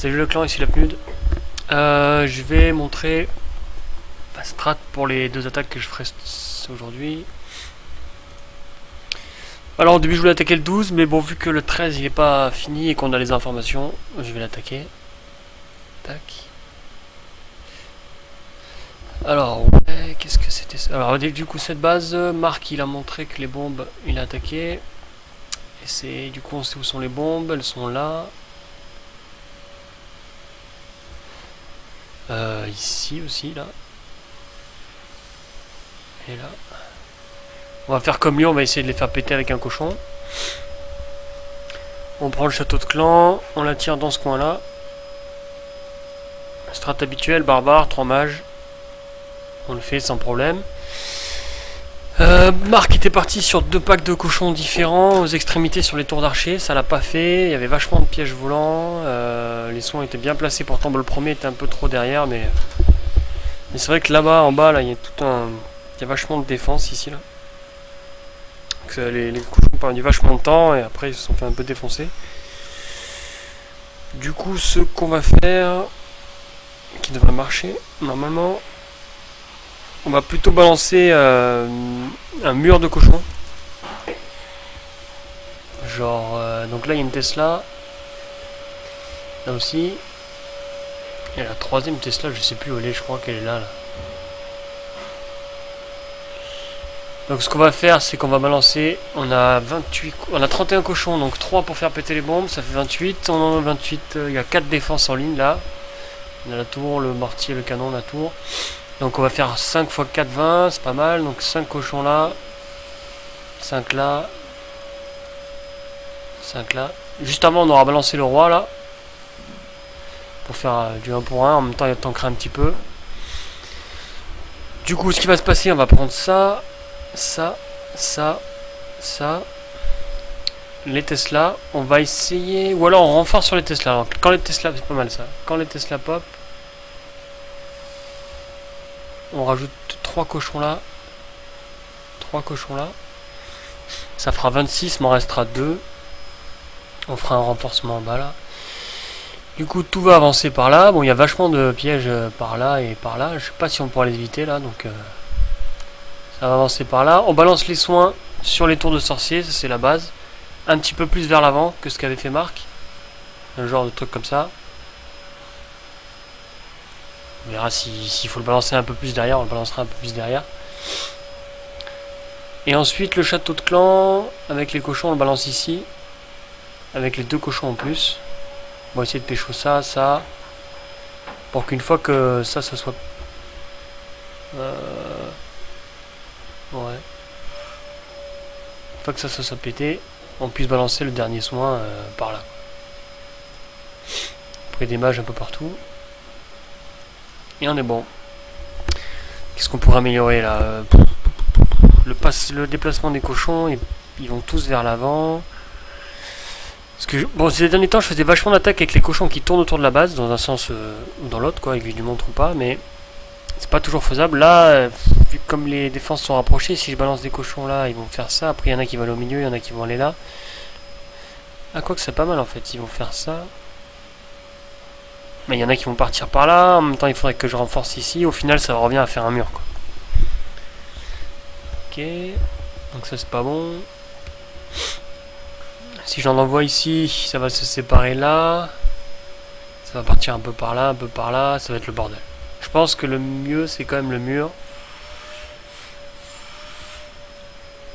Salut le clan, ici la PNUD. Je vais montrer la strat pour les deux attaques que je ferai aujourd'hui. Alors au début je voulais attaquer le 12, mais bon, vu que le 13 il est pas fini et qu'on a les informations, je vais l'attaquer. Tac. Alors ouais, qu'est-ce que c'était ça? Alors du coup cette base, Marc il a montré que les bombes il a attaqué. Et c'est du coup on sait où sont les bombes, elles sont là. Ici aussi là. Et là. On va faire comme lui, on va essayer de les faire péter avec un cochon. On prend le château de clan, on l'attire dans ce coin là. Strat habituelle, barbare, 3 mages. On le fait sans problème. Marc était parti sur 2 packs de cochons différents aux extrémités sur les tours d'archer, ça l'a pas fait, il y avait vachement de pièges volants, les soins étaient bien placés, pourtant le premier était un peu trop derrière, mais c'est vrai que là-bas, en bas, là, il y a tout un... Il y a vachement de défense ici, là. Donc, les cochons ont perdu vachement de temps et après ils se sont fait un peu défoncer. Du coup, ce qu'on va faire, qui devrait marcher, normalement, on va plutôt balancer un mur de cochons. Genre, donc là il y a une Tesla. Là aussi. Et la troisième Tesla, je sais plus où elle est, je crois qu'elle est là. Donc ce qu'on va faire, c'est qu'on va balancer, on a 31 cochons, donc 3 pour faire péter les bombes, ça fait 28. On en a 28, il y a 4 défenses en ligne là. On a la tour, le mortier, le canon, la tour. Donc on va faire 5 x 4, 20, c'est pas mal. Donc 5 cochons là, 5 là, 5 là. Juste avant on aura balancé le roi là. Pour faire du 1 pour 1, en même temps il tankerait un petit peu. Du coup ce qui va se passer, on va prendre ça, ça, ça, ça. Les Tesla, on va essayer... Ou alors on renforce sur les Tesla. Alors, quand les Tesla, c'est pas mal ça. Quand les Tesla pop, on rajoute 3 cochons là. 3 cochons là. Ça fera 26, m'en restera 2. On fera un renforcement en bas là. Du coup, tout va avancer par là. Bon, il y a vachement de pièges par là et par là. Je sais pas si on pourra les éviter là, donc... ça va avancer par là. On balance les soins sur les tours de sorciers, ça c'est la base. Un petit peu plus vers l'avant que ce qu'avait fait Marc. Un genre de truc comme ça. On verra s'il faut le balancer un peu plus derrière, on le balancera un peu plus derrière. Et ensuite le château de clan, avec les cochons, on le balance ici. Avec les 2 cochons en plus. On va essayer de pécho ça, ça. Pour qu'une fois que ça soit... Ouais. Une fois que ça soit pété, on puisse balancer le dernier soin par là. Après des mages un peu partout. Et on est bon. Qu'est-ce qu'on pourrait améliorer là? Le déplacement des cochons, ils vont tous vers l'avant. Parce que, bon, ces derniers temps, je faisais vachement d'attaques avec les cochons qui tournent autour de la base, dans un sens ou dans l'autre, quoi, avec du montre ou pas, mais c'est pas toujours faisable. Là, vu comme les défenses sont rapprochées, si je balance des cochons là, ils vont faire ça. Après, il y en a qui vont aller au milieu, il y en a qui vont aller là. Ah, quoi que c'est pas mal en fait, ils vont faire ça. Mais il y en a qui vont partir par là, en même temps il faudrait que je renforce ici, au final ça revient à faire un mur quoi. Ok, donc ça c'est pas bon. Si j'en envoie ici, ça va se séparer là. Ça va partir un peu par là, un peu par là, ça va être le bordel. Je pense que le mieux c'est quand même le mur.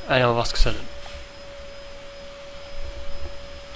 Allez, on va voir ce que ça donne.